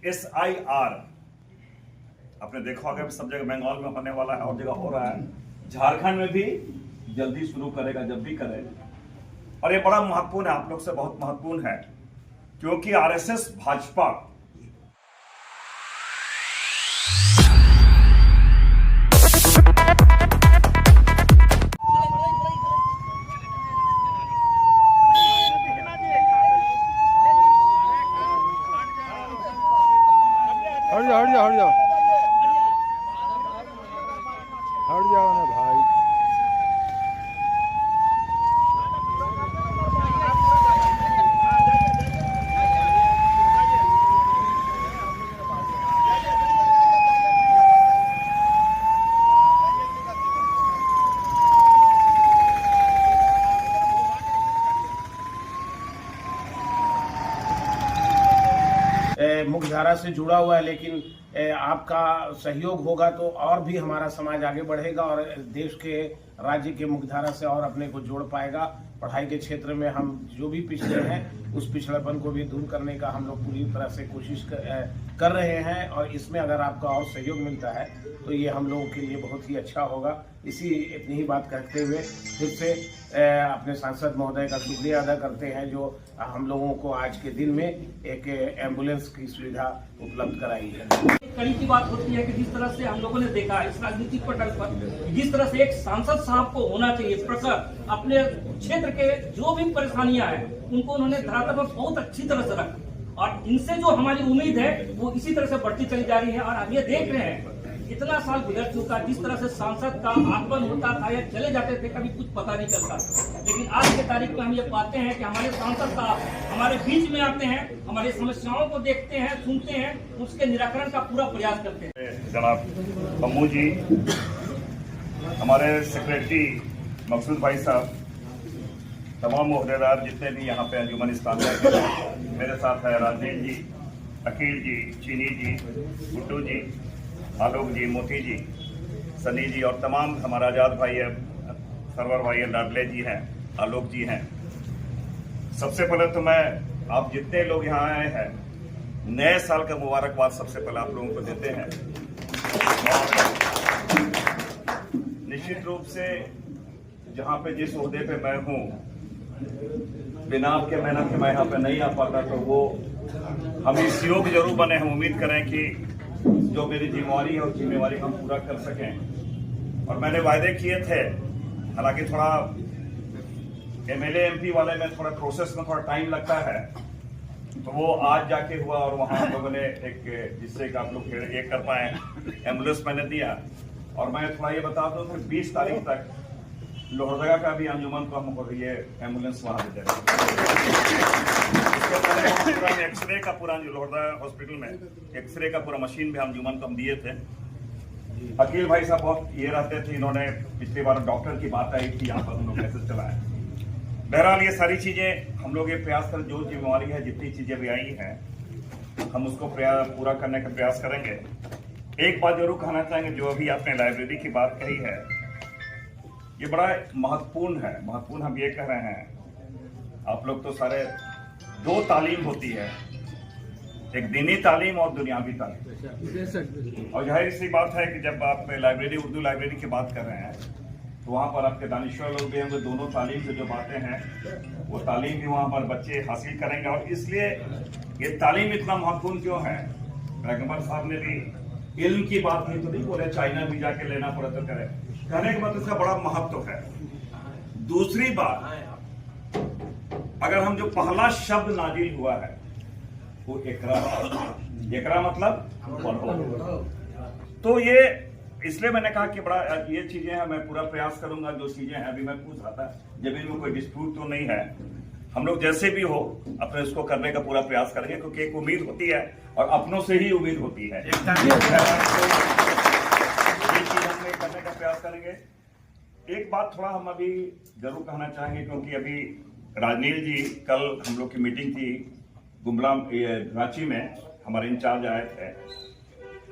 SIR आपने देखा होगा सब जगह बंगाल में होने वाला है और जगह हो रहा है, झारखंड में भी जल्दी शुरू करेगा जब भी करे। और ये बड़ा महत्वपूर्ण है, आप लोग से बहुत महत्वपूर्ण है, क्योंकि RSS भाजपा हट जाओ ना भाई। मुख्यधारा से जुड़ा हुआ है, लेकिन आपका सहयोग होगा तो और भी हमारा समाज आगे बढ़ेगा और देश के राज्य के मुख्यधारा से और अपने को जोड़ पाएगा। पढ़ाई के क्षेत्र में हम जो भी पिछड़े हैं उस पिछड़ेपन को भी दूर करने का हम लोग पूरी तरह से कोशिश कर रहे हैं और इसमें अगर आपका और सहयोग मिलता है तो ये हम लोगों के लिए बहुत ही अच्छा होगा। इतनी ही बात कहते हुए फिर से अपने सांसद महोदय का शुक्रिया अदा करते हैं जो हम लोगों को आज के दिन में एक एम्बुलेंस की सुविधा उपलब्ध कराई है। कड़ी की बात होती है कि जिस तरह से हम लोगों ने देखा इस राजनीतिक पटल पर जिस तरह से एक सांसद साहब को होना चाहिए प्रखर, अपने क्षेत्र के जो भी परेशानियां हैं उनको उन्होंने धरातल पर बहुत अच्छी तरह से रखा और इनसे जो हमारी उम्मीद है वो इसी तरह से बढ़ती चली जा रही है। और अब ये देख रहे हैं इतना साल गुजर चुका, जिस तरह से सांसद का आगमन होता था या चले जाते थे कभी कुछ पता नहीं चलता, लेकिन आज के तारीख में हम ये पाते हैं कि हमारे सांसद साहब हमारे बीच में आते हैं, हमारी समस्याओं को देखते हैं, सुनते हैं, उसके निराकरण का पूरा प्रयास करते हैं। जनाब पम्मू जी, हमारे सेक्रेटरी मकसूद भाई साहब, तमाम मोहदेदार जितने भी यहाँ पे अंजुमन इस्लामिया के मेरे साथ है, राजेश जी, अकील जी, चीनी जी, गुड्डू जी, आलोक जी, मोती जी, सनी जी और तमाम हमारा आजाद भाई है, सरवर भाई है, लाडले जी हैं, आलोक जी हैं। सबसे पहले तो मैं आप जितने लोग यहाँ आए हैं नए साल का मुबारकबाद सबसे पहले आप लोगों को देते हैं। निश्चित रूप से जहाँ पे जिस ओहदे पे मैं हूँ, बिना आपके मेहनत के मैं यहाँ पे नहीं आ पाता, तो वो हम इस योग जरूर बने। हम उम्मीद करें कि जो मेरी जिम्मेवारी है उस जिम्मेवारी हम पूरा कर सकें। और मैंने वायदे किए थे, हालांकि थोड़ा MLA MP वाले में थोड़ा प्रोसेस में थोड़ा टाइम लगता है, तो वो आज जाके हुआ और वहाँ हम लोगों ने एक जिससे कि आप लोग एक कर पाए एम्बुलेंस मैंने दिया। और मैं थोड़ा ये बता दूं कि 20 तारीख तक लोहरदगा का भी अंजुमन को हम ये एम्बुलेंस वहाँ दे देंगे। एक्सरे का पूरा लोहरदगा हॉस्पिटल में एक्सरे का पूरा मशीन भी अंजुमन को हम दिए थे। अकील भाई साहब बहुत ये रहते थे, इन्होंने पिछली बार डॉक्टर की बात आई थी यहाँ पर हम लोग कैसे चलाए। बहरहाल ये सारी चीजें हम लोग ये प्रयास कर, जो जिम्मेवारी है जितनी चीजें भी आई हैं हम उसको पूरा करने का प्रयास करेंगे। एक बात जरूर कहना चाहेंगे, जो अभी आपने लाइब्रेरी की बात कही है ये बड़ा महत्वपूर्ण है। महत्वपूर्ण हम ये कह रहे हैं, आप लोग तो सारे दो तालीम होती है, एक दीनी तालीम और दुनियावी तालीम। और जाहिर सी बात है कि जब आप लाइब्रेरी, उर्दू लाइब्रेरी की बात कर रहे हैं तो वहाँ पर आपके दानिश्वर लोग भी होंगे, दोनों तालीम से जो बातें हैं वो तालीम भी वहाँ पर बच्चे हासिल करेंगे। और इसलिए ये तालीम इतना महत्वपूर्ण क्यों है, पैगंबर साहब ने भी इल्म की बात नहीं तो नहीं बोले चाइना भी जाके लेना पड़े तो करे, कहने के बाद इसका बड़ा महत्व है। दूसरी बात, अगर हम जो पहला शब्द नाजिल हुआ है वो इकरा मतलब पढ़ो, तो ये इसलिए मैंने कहा कि बड़ा ये चीजें हैं, मैं पूरा प्रयास करूंगा। जो चीजें हैं अभी मैं पूछ रहा था, जमीन में कोई डिस्प्यूट तो नहीं है, हम लोग जैसे भी हो अपने इसको करने का पूरा प्रयास करेंगे, क्योंकि एक उम्मीद होती है और अपनों से ही उम्मीद होती है। ये चीज हम करने का प्रयास करेंगे। एक बात थोड़ा हम अभी जरूर कहना चाहेंगे, क्योंकि अभी राजनील जी कल हम लोग की मीटिंग थी गुमला रांची में, हमारे इंचार्ज आए थे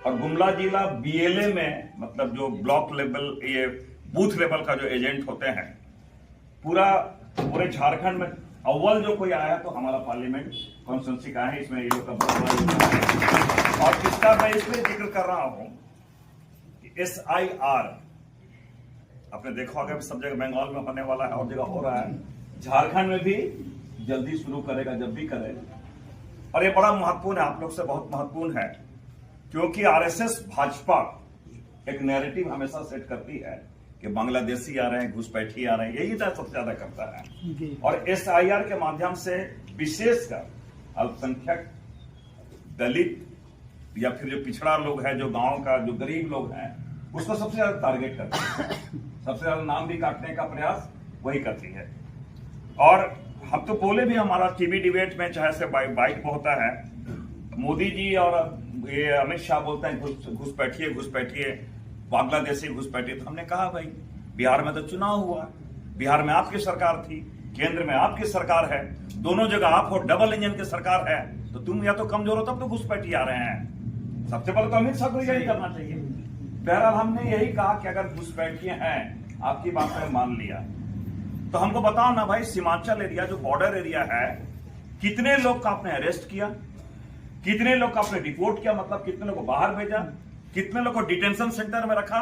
और गुमला जिला BLA में, मतलब जो ब्लॉक लेवल ये बूथ लेवल का जो एजेंट होते हैं, पूरे झारखंड में अव्वल जो कोई आया तो हमारा पार्लियामेंट कॉन्स्टिट्यूंसी का है। इसमें ये लोग का और इसका मैं इसलिए जिक्र कर रहा हूं कि SIR आपने देखा होगा सब जगह बंगाल में होने वाला है और जगह हो रहा है, झारखंड में भी जल्दी शुरू करेगा जब भी करे। और ये बड़ा महत्वपूर्ण है, आप लोग से बहुत महत्वपूर्ण है, क्योंकि RSS भाजपा एक नैरेटिव हमेशा सेट करती है कि बांग्लादेशी आ रहे हैं, घुसपैठी आ रहे हैं, यही सबसे ज्यादा करता है। और SIR के माध्यम से विशेषकर अल्पसंख्यक, दलित या फिर जो पिछड़ा लोग है, जो गांव का जो गरीब लोग हैं, उसको सबसे ज्यादा टारगेट करती है, सबसे ज्यादा नाम भी काटने का प्रयास वही करती है। और हम तो बोले भी हमारा टीवी डिबेट में, चाहे से बाइक पे होता है, मोदी जी और ये अमित शाह बोलते हैं घुसपैठिए बांग्लादेशी घुसपैठिए। तो हमने कहा भाई बिहार में तो चुनाव हुआ, बिहार में आपकी सरकार थी, केंद्र में आपकी सरकार है, दोनों जगह आप हो, डबल इंजन की सरकार है, तो तुम या तो कमजोर हो तब तो घुसपैठी आ रहे हैं। सबसे पहले तो अमित शाह को यही करना चाहिए। बहरहाल हमने यही कहा कि अगर घुसपैठिए हैं, आपकी बात में मान लिया, तो हमको बताओ ना भाई, सीमांचल एरिया जो बॉर्डर एरिया है, कितने लोग का आपने अरेस्ट किया, कितने लोग का आपने डिपोर्ट किया, मतलब कितने लोग को बाहर भेजा, कितने लोग को डिटेंशन सेंटर में रखा,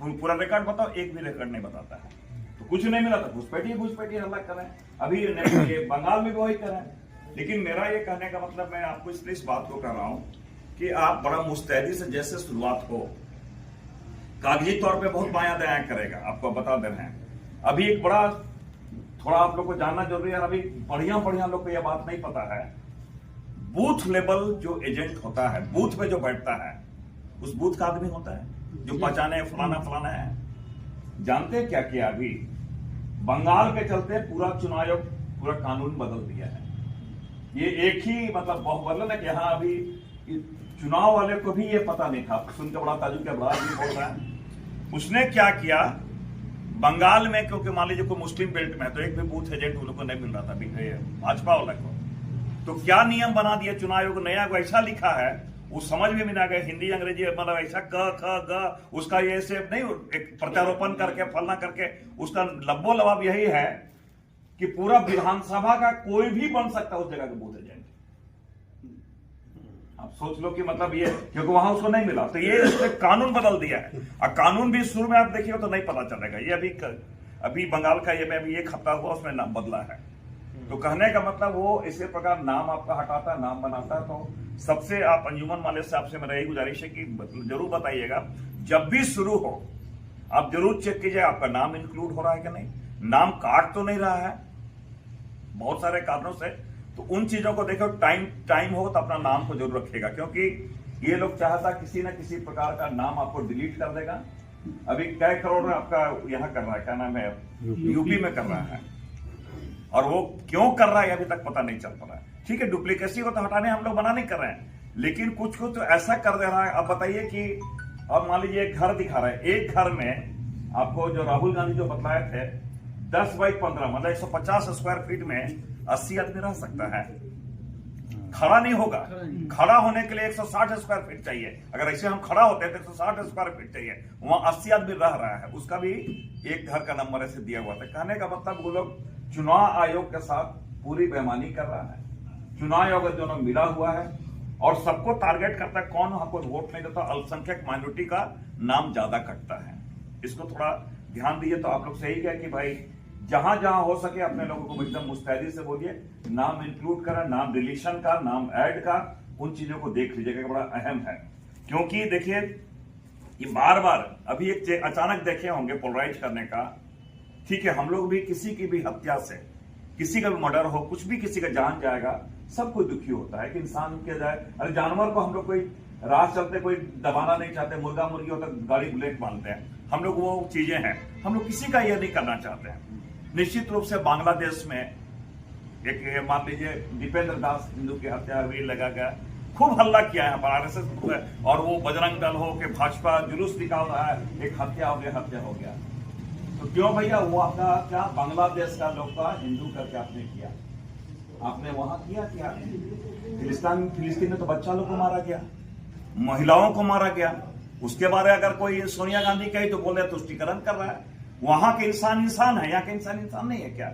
पूरा रिकॉर्ड बताओ। एक भी रिकॉर्ड नहीं बताता है, तो कुछ नहीं मिला, तो घुसपैठिए हल्ला कर रहे हैं। अभी ये बंगाल में भी वही कर रहे हैं। लेकिन मेरा ये कहने का मतलब, मैं आपको इसलिए इस बात को कर रहा हूं कि आप बड़ा मुस्तैदी से जैसे शुरुआत हो, कागजी तौर पे बहुत बायां दायां करेगा, आपको बता दे रहे हैं। अभी एक बड़ा थोड़ा आप लोग को जानना जरूरी है, अभी बढ़िया लोग को यह बात नहीं पता है, बूथ लेवल जो एजेंट होता है, बूथ में जो बैठता है, उस बूथ का आदमी होता है जो पहचाने फलाना है। जानते हैं क्या किया अभी बंगाल के चलते? पूरा चुनाव आयोग पूरा कानून बदल दिया है। ये एक ही मतलब बहुत बदल है कि यहाँ अभी चुनाव वाले को भी ये पता नहीं था, सुन के बड़ा ताजुब, क्या बड़ा आदमी बोल रहा है। उसने क्या किया बंगाल में, क्योंकि मान लीजिए कोई मुस्लिम बेल्ट में है, तो एक भी बूथ एजेंट उन लोग को नहीं मिल रहा था भाजपा वाला को, तो क्या नियम बना दिया चुनाव आयोग नया, को ऐसा लिखा है वो समझ में भी ना गए, हिंदी अंग्रेजी मतलब ऐसा क ख ग, उसका ये से नहीं एक प्रत्यारोपण करके फलना करके, उसका लब्बो लबाब यही है कि पूरा विधानसभा का कोई भी बन सकता है उस जगह के बूथ एजेंट। आप सोच लो कि मतलब ये, क्योंकि वहां उसको नहीं मिला, तो ये कानून बदल दिया है। और कानून भी शुरू में आप देखिए तो नहीं पता चलेगा, ये अभी बंगाल का ये में अभी एक हफ्ता हुआ उसमें नाम बदला है। तो कहने का मतलब वो इसी प्रकार नाम आपका हटाता, नाम बनाता। तो सबसे आप अंजुमन वाले से आपसे मेरा यही गुजारिश है कि जरूर बताइएगा, जब भी शुरू हो आप जरूर चेक कीजिए आपका नाम इंक्लूड हो रहा है कि नहीं, नाम काट तो नहीं रहा है बहुत सारे कारणों से। तो उन चीजों को देखो, टाइम हो तो अपना नाम को जरूर रखिएगा, क्योंकि ये लोग चाहता किसी न किसी प्रकार का नाम आपको डिलीट कर देगा। अभी कई करोड़ आपका यहाँ कर रहा है, क्या नाम है, यूपी में कर रहा है, और वो क्यों कर रहा है अभी तक पता नहीं चल पा रहा है। ठीक है, डुप्लीकेसी को तो हटाने हम लोग मना नहीं कर रहे हैं, लेकिन कुछ तो ऐसा कर दे रहा है। अब बताइए कि अब मान लीजिए एक घर दिखा रहा है, एक घर में आपको जो राहुल गांधी जो बतलाए थे 10 बाई 15 मतलब 150 स्क्वायर फीट में 80 आदमी रह सकता है, खड़ा नहीं होगा। खड़ा होने के लिए 160 स्क्वायर फीट चाहिए, अगर ऐसे हम खड़ा होते हैं तो 160 स्क्वायर फीट चाहिए, वहां 80 आदमी रह रहा है, उसका भी एक घर का नंबर ऐसे दिया हुआ था। कहने का मतलब वो लोग चुनाव आयोग के साथ पूरी बेईमानी कर रहा है। चुनाव आयोग दोनों मिला हुआ है और सबको टारगेट करता है, कौन वहां को वोट नहीं देता, अल्पसंख्यक माइनॉरिटी का नाम ज्यादा कटता है। इसको थोड़ा ध्यान दीजिए। तो आप लोग से यही है कि भाई जहां जहां हो सके अपने लोगों को एकदम मुस्तैदी से बोलिए, नाम इंक्लूड करा, नाम डिलीशन का, नाम ऐड का, उन चीजों को देख लीजिएगा, बड़ा अहम है। क्योंकि देखिए ये बार बार अभी एक अचानक देखे होंगे पोलराइज करने का, ठीक है, हम लोग भी किसी की भी हत्या से, किसी का भी मर्डर हो, कुछ भी किसी का जान जाएगा, सब कोई दुखी होता है कि इंसान किया जाए। अरे जानवर को हम लोग कोई राह चलते कोई दबाना नहीं चाहते, मुर्गा मुर्गी होता गाड़ी बुलेट मानते हैं, हम लोग वो चीजें हैं, हम लोग किसी का यह नहीं करना चाहते हैं। निश्चित रूप से बांग्लादेश में एक मान लीजिए दीपेंद्र दास हिंदू की हत्या हुई, लगा गया, खूब हल्ला किया है RSS और वो बजरंग दल हो कि भाजपा जुलूस निकाल रहा है, एक हत्या हो गया। तो क्यों भैया, वो आपका क्या बांग्लादेश का लोग का हिंदू करके आपने किया, आपने वहां किया क्या? फिलिस्तीन में तो बच्चा लोग को मारा गया, महिलाओं को मारा गया। उसके बारे अगर कोई सोनिया गांधी कही तो बोल रहे तुष्टिकरण कर रहा है। वहां के इंसान है, यहाँ के इंसान नहीं है क्या?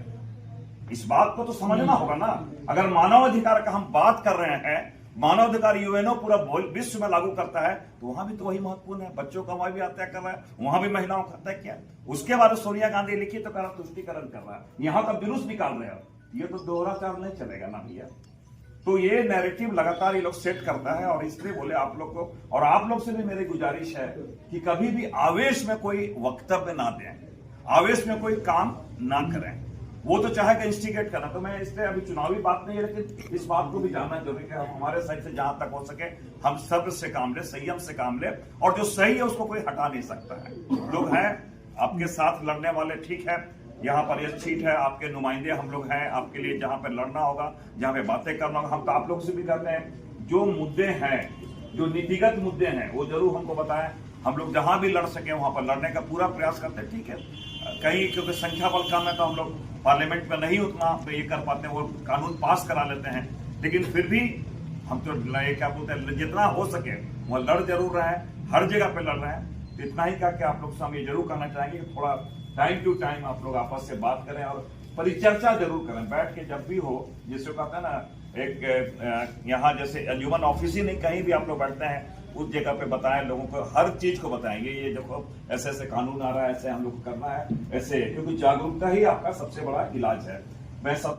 इस बात को तो समझना होगा ना। अगर मानव अधिकार का हम बात कर रहे हैं मानवाधिकार यूएनओ पूरा विश्व में लागू करता है, तो वहां भी तो वही महत्वपूर्ण है। बच्चों का वहां भी हत्या कर रहा है, वहां भी महिलाओं का हत्या किया। उसके बाद सोनिया गांधी लिखित तो तुष्टिकरण कर रहा है, यहां का जुलूस निकाल रहे हैं। ये तो दोहराचार नहीं चलेगा ना भैया। तो ये नैरेटिव लगातार ये लोग सेट करता है, और इसलिए बोले आप लोग को, और आप लोग से भी मेरी गुजारिश है कि कभी भी आवेश में कोई वक्तव्य ना दें, आवेश में कोई काम ना करें। वो तो चाहेगा इंस्टिगेट करना, तो मैं इसलिए अभी चुनावी बात नहीं है, लेकिन इस बात को भी जानना जरूरी है। हमारे साइड से जहां तक हो सके हम सब्र से काम ले, संयम से काम ले, और जो सही है उसको कोई हटा नहीं सकता है। लोग हैं आपके साथ लड़ने वाले, ठीक है, यहाँ पर ये सीट है, आपके नुमाइंदे हम लोग हैं आपके लिए, जहां पे लड़ना होगा, जहां पे बातें करना होगा, हम तो आप लोग से भी करते हैं। जो मुद्दे हैं, जो नीतिगत मुद्दे हैं, वो जरूर हमको बताएं। हम लोग जहां भी लड़ सके वहां पर लड़ने का पूरा प्रयास करते हैं, ठीक है। कहीं क्योंकि संख्या बल कम है तो हम लोग पार्लियामेंट में नहीं उतना ये कर पाते, वो कानून पास करा लेते हैं, लेकिन फिर भी हम तो क्या बोलते हैं, जितना हो सके वह लड़ जरूर रहे हैं, हर जगह पे लड़ रहे हैं। तो इतना ही करके आप लोग से हम ये जरूर करना चाहेंगे कि थोड़ा टाइम टू टाइम आप लोग आपस से बात करें और परिचर्चा जरूर करें, बैठ के जब भी हो। जिसको कहते हैं ना, एक यहाँ जैसे अंजुमन ऑफिस ही नहीं, कहीं भी आप लोग बैठते हैं उस जगह पे बताएं, लोगों को हर चीज को बताएंगे। ये देखो ऐसे ऐसे कानून आ रहा है, ऐसे हम लोग को करना है, ऐसे, क्योंकि जागरूकता ही आपका सबसे बड़ा इलाज है। मैं सब